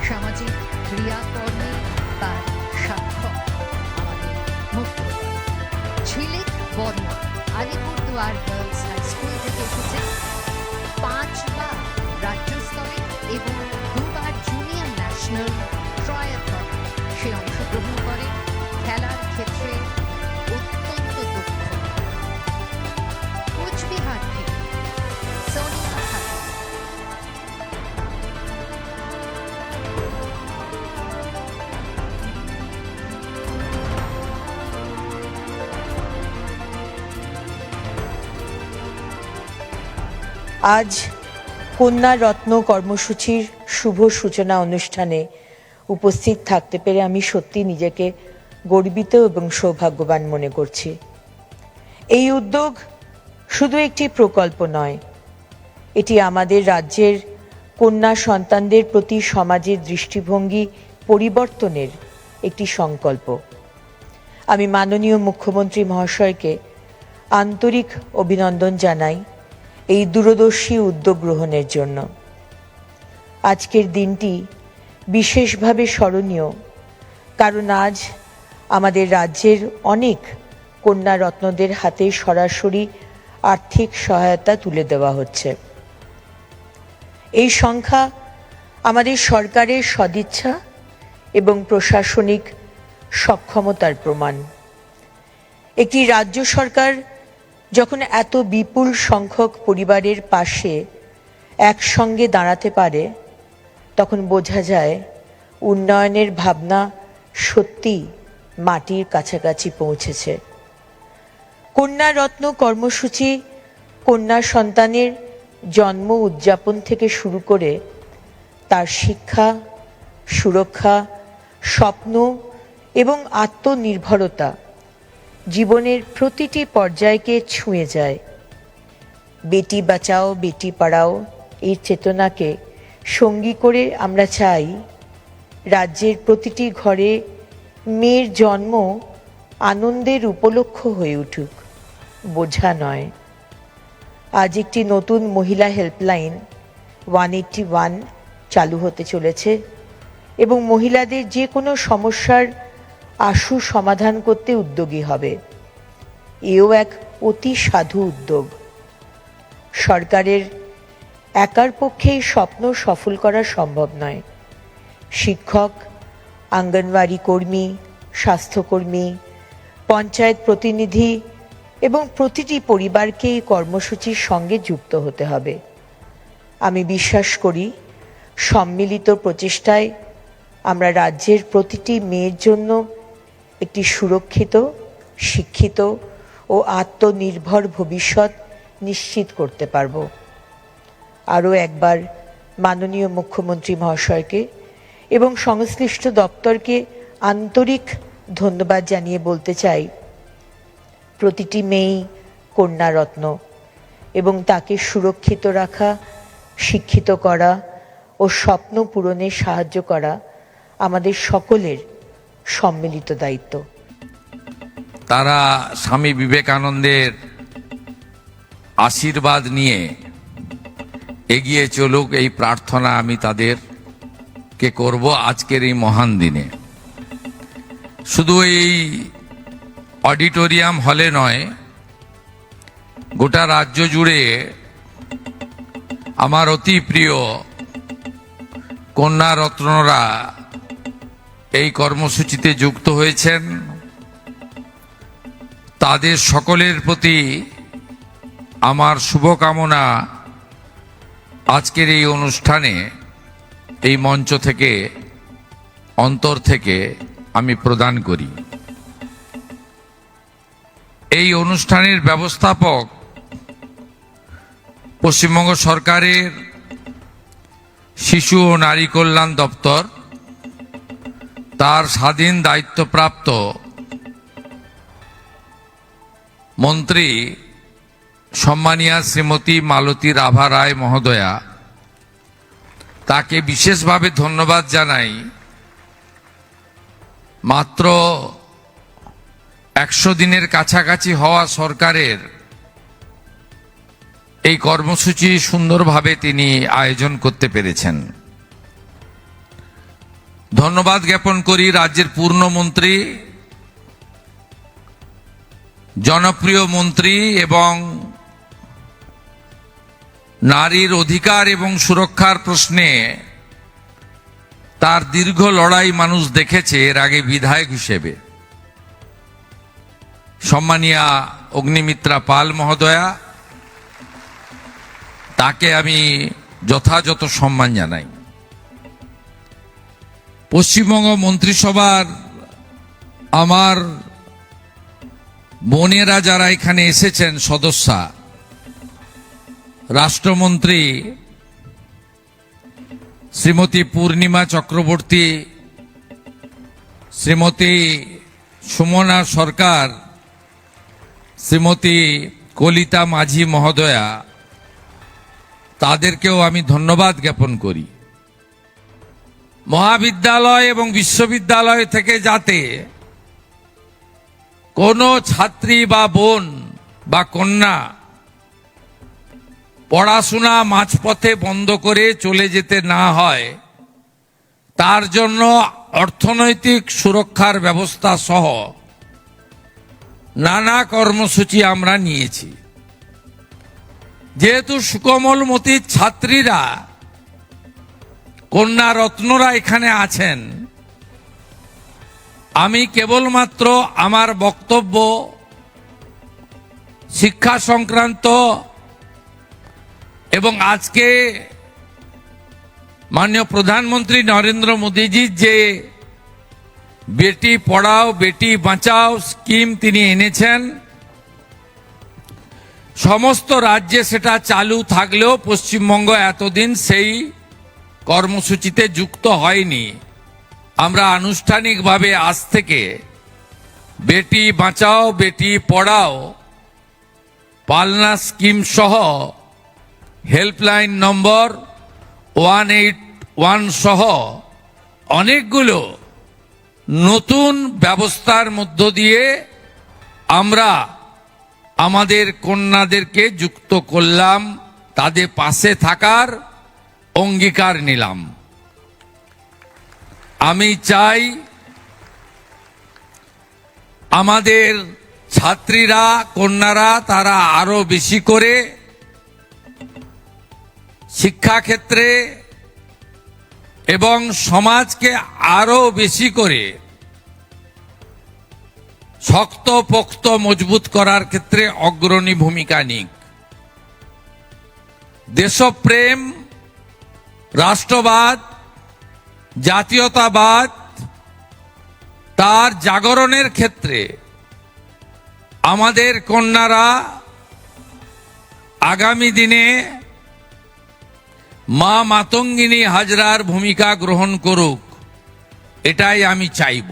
সামাজিক ক্রিয়াকর্মে তার স্বাক্ষর আমাদের মুক্ত করে। Jhilik Barman Alipurduar girls high school থেকে এসেছে। 5 বার রাজ্য স্তরে এবং 2 বার জুনিয়র ন্যাশনাল ট্রায়াথলন সে অংশগ্রহণ করে। খেলার ক্ষেত্রে অত্যন্ত দক্ষ। কোচবিহার থেকে সোনিয়া খাতুন। আজ কন্যা রত্ন কর্মসূচির শুভ সূচনা অনুষ্ঠানে উপস্থিত থাকতে পেরে আমি সত্যি নিজেকে গর্বিত এবং সৌভাগ্যবান মনে করছি। এই উদ্যোগ শুধু একটি প্রকল্প নয়, এটি আমাদের রাজ্যের কন্যা সন্তানদের প্রতি সমাজের দৃষ্টিভঙ্গি পরিবর্তনের একটি সংকল্প। আমি মাননীয় মুখ্যমন্ত্রী মহাশয়কে আন্তরিক অভিনন্দন জানাই এই দূরদর্শী উদ্যোগ গ্রহণের জন্য। আজকের দিনটি বিশেষভাবে স্মরণীয়, কারণ আজ আমাদের রাজ্যের অনেক কন্যা রত্নদের হাতে সরাসরি আর্থিক সহায়তা তুলে দেওয়া হচ্ছে। এই সংখ্যা আমাদের সরকারের সদিচ্ছা এবং প্রশাসনিক সক্ষমতার প্রমাণ। একটি রাজ্য সরকার যখন এত বিপুল সংখ্যক পরিবারের পাশে একসঙ্গে দাঁড়াতে পারে, তখন বোঝা যায় উন্নয়নের ভাবনা সত্যি মাটির কাছাকাছি পৌঁছেছে। কন্যা রত্ন কর্মসূচি কন্যা সন্তানের জন্ম উদযাপন থেকে শুরু করে তার শিক্ষা, সুরক্ষা, স্বপ্ন এবং আত্মনির্ভরতা জীবনের প্রতিটি পর্যায়কে ছুঁয়ে যায়। বেটি বাঁচাও বেটি পড়াও এই চেতনাকে সঙ্গী করে আমরা চাই রাজ্যের প্রতিটি ঘরে মেয়ের জন্ম আনন্দের উপলক্ষ হয়ে উঠুক, বোঝা নয়। আজ একটি নতুন মহিলা হেল্পলাইন 181 চালু হতে চলেছে এবং মহিলাদের যে কোনো সমস্যার আশু সমাধান করতে উদ্যোগী হবে। এও এক অতি সাধু উদ্যোগ। সরকারের একার পক্ষে এই স্বপ্ন সফল করা সম্ভব নয়। শিক্ষক, আঙ্গনওয়াড়ি কর্মী, স্বাস্থ্যকর্মী, পঞ্চায়েত প্রতিনিধি এবং প্রতিটি পরিবারকে এই কর্মসূচির সঙ্গে যুক্ত হতে হবে। আমি বিশ্বাস করি সম্মিলিত প্রচেষ্টায় আমরা রাজ্যের প্রতিটি মেয়ের জন্য একটি সুরক্ষিত, শিক্ষিত ও আত্মনির্ভর ভবিষ্যৎ নিশ্চিত করতে পারব। আরও একবার মাননীয় মুখ্যমন্ত্রী মহাশয়কে এবং সংশ্লিষ্ট দপ্তরকে আন্তরিক ধন্যবাদ জানিয়ে বলতে চাই, প্রতিটি মেয়েই কন্যা রত্ন এবং তাকে সুরক্ষিত রাখা, শিক্ষিত করা ও স্বপ্ন পূরণে সাহায্য করা আমাদের সকলের সম্মিলিত দায়িত্ব। তারা স্বামী বিবেকানন্দের আশীর্বাদ নিয়ে এগিয়ে চলুক, এই প্রার্থনা আমি তাদেরকে করব আজকের এই মহান দিনে। শুধু এই অডিটোরিয়াম হলে নয়, গোটা রাজ্য জুড়ে আমার অতি প্রিয় কন্যা রত্নরা এই কর্মসূচিতে যুক্ত হয়েছেন। তাদের সকলের প্রতি আমার শুভকামনা আজকের এই অনুষ্ঠানে এই মঞ্চ থেকে অন্তর থেকে আমি প্রদান করি। এই অনুষ্ঠানের ব্যবস্থাপক পশ্চিমবঙ্গ সরকারের শিশু ও নারী কল্যাণ দপ্তর, তার স্বাধীন দায়িত্বপ্রাপ্ত মন্ত্রী সম্মানীয়া শ্রীমতী মালতী রাভা রায় মহোদয়া, তাকে বিশেষভাবে ধন্যবাদ জানাই। মাত্র 100 দিনের কাছাকাছি হওয়া সরকারের এই কর্মসূচি সুন্দরভাবে তিনি আয়োজন করতে পেরেছেন। ধন্যবাদ জ্ঞাপন করি রাজ্যের পূর্ণমন্ত্রী, জনপ্রিয় মন্ত্রী এবং নারীর অধিকার এবং সুরক্ষার প্রশ্নে তার দীর্ঘ লড়াই মানুষ দেখেছে এর আগে বিধায়ক হিসেবে। সম্মানীয়া অগ্নিমিত্রা পাল মহোদয়া, তাকে আমি যথাযথ সম্মান জানাই। পশ্চিমবঙ্গ মন্ত্রিসভার আমার বোনেরা যারা এখানে এসেছেন সদস্যা, রাষ্ট্রমন্ত্রী শ্রীমতী পূর্ণিমা চক্রবর্তী, শ্রীমতী সুমনা সরকার, শ্রীমতী কলিতা মাঝি মহোদয়া, তাদেরকেও আমি ধন্যবাদ জ্ঞাপন করি। মহাবিদ্যালয় এবং বিশ্ববিদ্যালয় থেকে যাতে কোনো ছাত্রী বা বোন বা কন্যা পড়াশোনা মাঝপথে বন্ধ করে চলে যেতে না হয়, তার জন্য অর্থনৈতিক সুরক্ষার ব্যবস্থা সহ নানা কর্মসূচি আমরা নিয়েছি। যেহেতু সুকোমলমতির ছাত্রীরা, কন্যা রত্নরা এখানে আছেন, আমি কেবলমাত্র আমার বক্তব্য শিক্ষা সংক্রান্ত এবং আজকে মাননীয় প্রধানমন্ত্রী নরেন্দ্র মোদীজি যে বেটি পড়াও বেটি বাঁচাও স্কিম তিনি এনেছেন, সমস্ত রাজ্যে সেটা চালু থাকলেও পশ্চিমবঙ্গ এতদিন সেই কর্মসূচিতে যুক্ত হয়নি। আমরা আনুষ্ঠানিকভাবে আজ থেকে বেটি বাঁচাও বেটি পড়াও পালনা স্কিম সহ হেল্পলাইন নম্বর 181 সহ অনেকগুলো নতুন ব্যবস্থার মধ্য দিয়ে আমরা আমাদের কন্যাদেরকে যুক্ত করলাম, তাদের পাশে থাকার অঙ্গীকার নিলাম। আমি চাই আমাদের ছাত্রীরা, কন্যারা তারা আরো বেশি করে শিক্ষাক্ষেত্রে এবং সমাজকে আরো বেশি করে শক্তপোক্ত মজবুত করার ক্ষেত্রে অগ্রণী ভূমিকা নিক। দেশপ্রেম, রাষ্ট্রবাদ, জাতীয়তাবাদ তার জাগরণের ক্ষেত্রে আমাদের কন্যারা আগামী দিনে মা মাতঙ্গিনী হাজরার ভূমিকা গ্রহণ করুক, এটাই আমি চাইব।